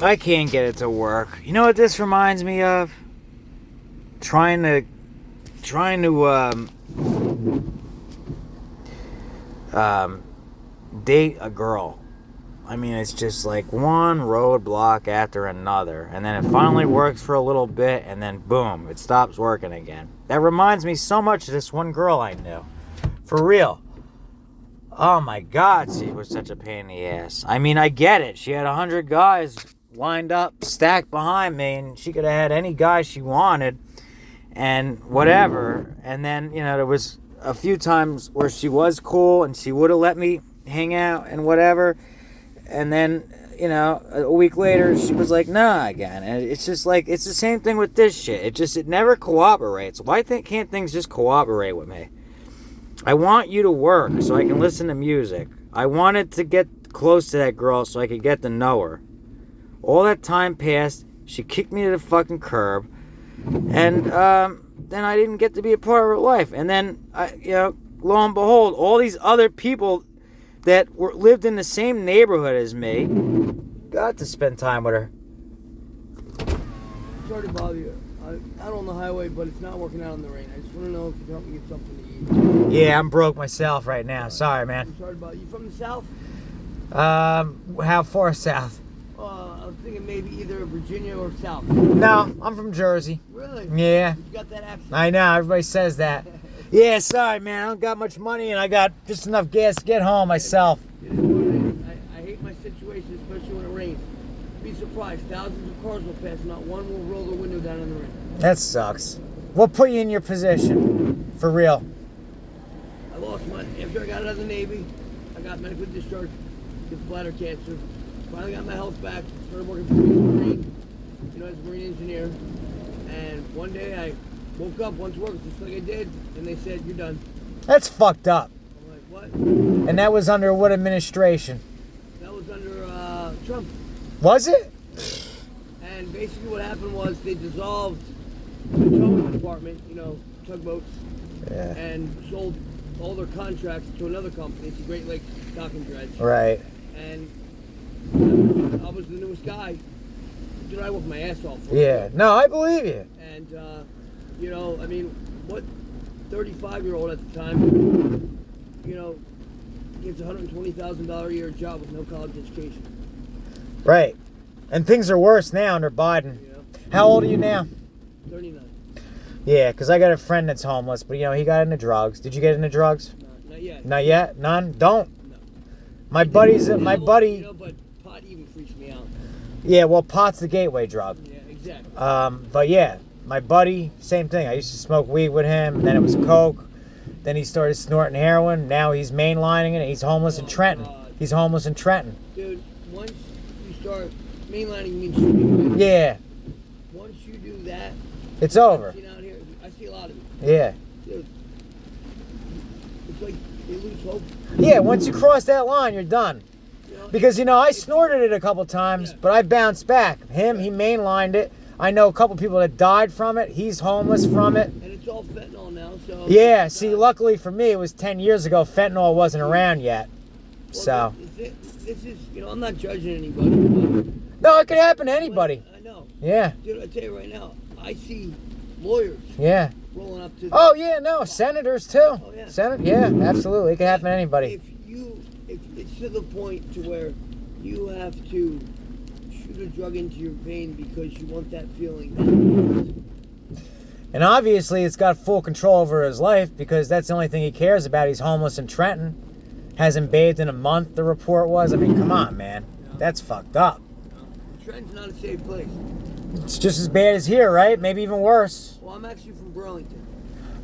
I can't get it to work. You know what this reminds me of? Trying to date a girl. I mean, it's just like one roadblock after another, and then it finally works for a little bit, and then boom, it stops working again. That reminds me so much of this one girl I knew. For real. Oh my God, she was such a pain in the ass. I mean, I get it. She had 100 guys lined up, stacked behind me, and she could have had any guy she wanted, and whatever. And then, you know, there was a few times where she was cool, and she would have let me hang out and whatever. And then, you know, a week later, she was like, nah, again. And it's just like, it's the same thing with this shit. It never cooperates. Why can't things just cooperate with me? I want you to work so I can listen to music. I wanted to get close to that girl so I could get to know her. All that time passed. She kicked me to the fucking curb. And then I didn't get to be a part of her life. And then, lo and behold, all these other people that lived in the same neighborhood as me got to spend time with her. Sorry to bother you. Out on the highway, but it's not working out in the rain. I just want to know if you can help me get something to eat. Yeah, I'm broke myself right now. Sorry, man. I'm sorry to bother you. From the south? How far south? I was thinking maybe either Virginia or south. No, I'm from Jersey. Really? Yeah. You got that accent. I know, everybody says that. Yeah, sorry, man. I don't got much money, and I got just enough gas to get home myself. It is what it is. I hate my situation, especially when it rains. Be surprised. Thousands of cars will pass. Not one will roll their window down in the rain. That sucks. What put you in your position? For real. I lost my... After I got out of the Navy, I got medical discharge with bladder cancer. Finally got my health back. Started working for the Marine, as a Marine engineer. And one day I woke up, went to work just like I did, and they said, you're done. That's fucked up. I'm like, what? And that was under what administration? That was under Trump. Was it? And basically what happened was they dissolved the towing department, tugboats, Yeah. and sold all their contracts to another company, to Great Lakes Dock and Dredge. Right. And I was the newest guy. Dude, I worked my ass off. Yeah. No, I believe you. And, what 35-year-old at the time, gets a $120,000 a year job with no college education. Right. And things are worse now under Biden. How old are you now? 39. Yeah, because I got a friend that's homeless, but he got into drugs. Did you get into drugs? No, not yet. Not yet? None? Don't? No. My buddy... But pot even freaks me out. Yeah, well, pot's the gateway drug. Yeah, exactly. But yeah, my buddy, same thing. I used to smoke weed with him, then it was coke. Then he started snorting heroin. Now he's mainlining it. He's homeless in Trenton. God. He's homeless in Trenton. Dude, once you start mainlining, you mean shooting, right? Yeah. Once you do that, It's over. Out here, I see a lot of it. Yeah. Dude, it's like they lose hope. Yeah, once you cross that line, you're done. Because, I snorted it a couple times, but I bounced back. He mainlined it. I know a couple people that died from it. He's homeless from it. And it's all fentanyl now, so... Yeah, see, luckily for me, it was 10 years ago. Fentanyl wasn't around yet. Well, So... This is, I'm not judging anybody. But No, it could happen to anybody. I know. Yeah. Dude, I tell you right now, I see lawyers Yeah. rolling up to... Oh, yeah, no, senators, too. Oh, yeah. Yeah, absolutely. It could happen to anybody. If it's to the point to where you have to shoot a drug into your vein because you want that feeling. And obviously it's got full control over his life because that's the only thing he cares about. He's homeless in Trenton. Hasn't bathed in a month, the report was. I mean, come on, man. That's fucked up. Trenton's not a safe place. It's just as bad as here, right? Maybe even worse. Well, I'm actually from Burlington.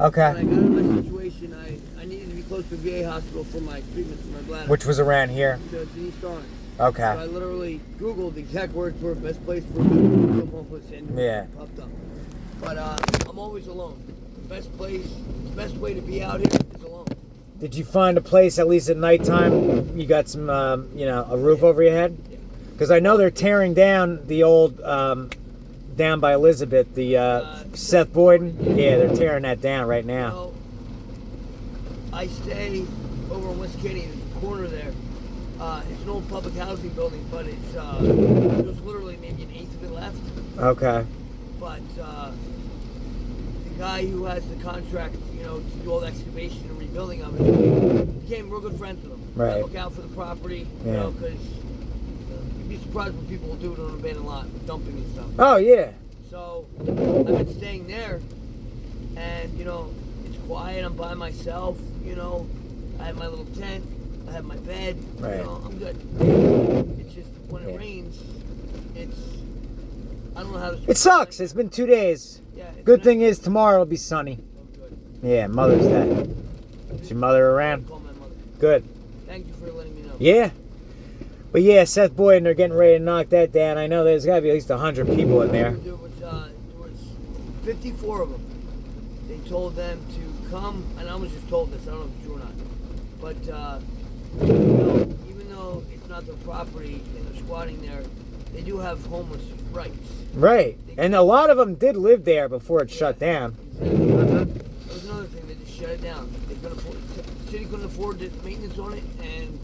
Okay. When I got in my situation, I needed to be close to VA hospital for my treatment for my bladder. Which was around here. So it's in East Orange. Okay. So I literally Googled the exact word for best place for become homeless and it popped up. But I'm always alone. The best way to be out here is alone. Did you find a place, at least at nighttime, you got some, a roof over your head? Because I know they're tearing down the old, down by Elizabeth, the Seth Boyden. Yeah, they're tearing that down right now. So, I stay over in West Kenny, there's a corner there. It's an old public housing building, but it's there's literally maybe an eighth of it left. Okay. But the guy who has the contract, you know, to do all the excavation and rebuilding of it, became real good friends with him. Right. I look out for the property, you Yeah. know, because you'd be surprised what people will do to an abandoned lot, dumping and stuff. Oh yeah. So I've been staying there, and you know, it's quiet. I'm by myself. You know, I have my little tent. I have my bed. Right. You know, I'm good. It's just when it rains, it's I don't know how to. It sucks. It's been 2 days. Yeah. It's Good nice. thing is tomorrow will be sunny. Oh, good. Yeah, Mother's Day. Is your mother around? Call my mother. Good. Thank you for letting me know. Yeah. But yeah, Seth Boyd, they're getting ready to knock that down. I know there's got to be at least 100 people in there. There was 54 of them. They told them to come, and I was just told this. I don't know if it's true or not. But you know, even though it's not their property and they're squatting there, they do have homeless rights. Right. And a lot of them did live there before it shut down. Exactly. That was another thing. They just shut it down. They couldn't afford, the city couldn't afford the maintenance on it, and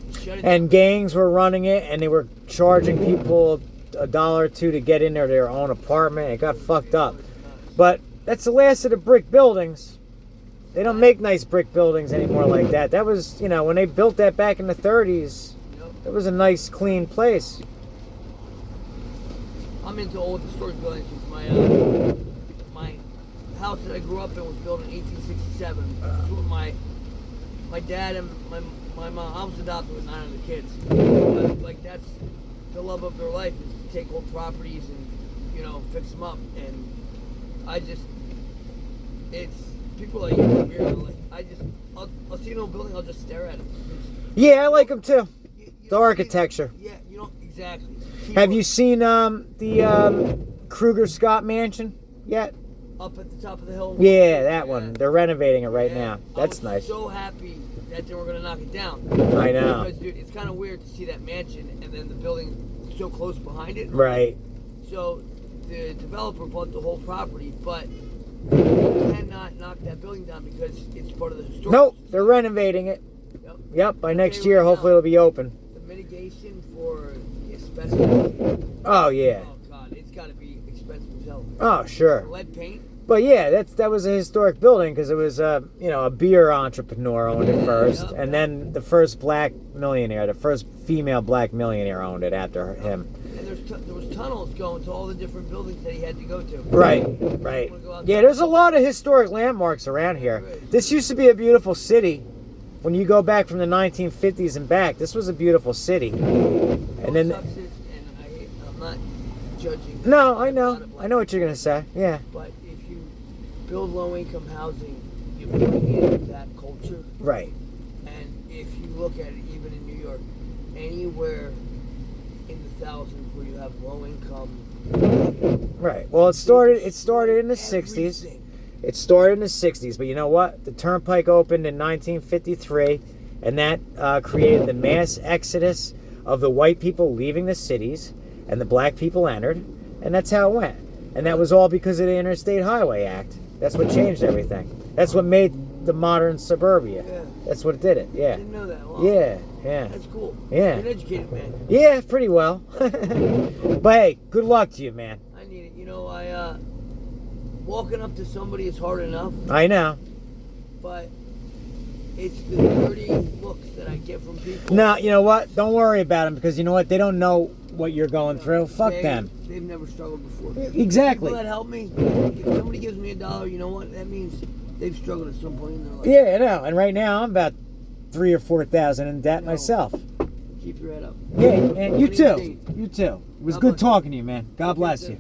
they shut it down. And gangs were running it, and they were charging people $1 or $2 to get into their own apartment. It got fucked up. But that's the last of the brick buildings. They don't make nice brick buildings anymore like that. That was, you know, when they built that back in the 30s, it was a nice, clean place. I'm into old historic buildings. My house that I grew up in was built in 1867. That's what my dad and my mom. I was adopted with 9 other kids. But, like that's the love of their life is to take old properties and you know fix them up. And I just it's people like weird. Like I'll see an old building. I'll just stare at it. Yeah, I like them too. You The don't architecture. See, yeah, you don't exactly. Have you seen the Kruger Scott Mansion yet? Up at the top of the hill? Yeah, that one. They're renovating it right now. That's nice. I was so happy that they were going to knock it down. I know. Because, dude, it's kind of weird to see that mansion and then the building so close behind it. Right. So the developer bought the whole property, but you cannot knock that building down because it's part of the historic. Nope, they're renovating it. Yep, by next year, hopefully it'll be open. The mitigation for the asbestos. Oh, yeah. Oh, God, it's got to be expensive as hell. Oh, sure. Lead paint. But yeah, that was a historic building because it was a beer entrepreneur owned it first, and then the first black millionaire, the first female black millionaire owned it after him. And there was tunnels going to all the different buildings that he had to go to. Right. Yeah, there's a lot of historic landmarks around here. This used to be a beautiful city. When you go back from the 1950s and back, this was a beautiful city. And then I'm not judging. No, I know what you're gonna say. Yeah. But if you build low-income housing, you bring in that culture. Right. And if you look at it, even in New York, anywhere in the thousands where you have low income. Right. Well, it started in the 60s. It started in the 60s, but you know what? The Turnpike opened in 1953, and that created the mass exodus of the white people leaving the cities, and the black people entered, and that's how it went. And that was all because of the Interstate Highway Act. That's what changed everything. That's what made the modern suburbia. Yeah. That's what did it. Yeah. I didn't know that. Wow. Yeah. That's cool. Yeah. You're an educated man. Yeah, pretty well. But hey, good luck to you, man. I need it. You know, walking up to somebody is hard enough. I know. But it's the dirty looks that I get from people. No, you know what? Don't worry about them because you know what? They don't know what you're going through. Fuck them. They've never struggled before. Exactly. People that help me, if somebody gives me $1, you know what? That means they've struggled at some point in their life. Yeah, I know. And right now I'm about 3,000 or 4,000 in debt myself. Keep your head up. Yeah, and you too. You too. It was good talking to you, man. God bless you.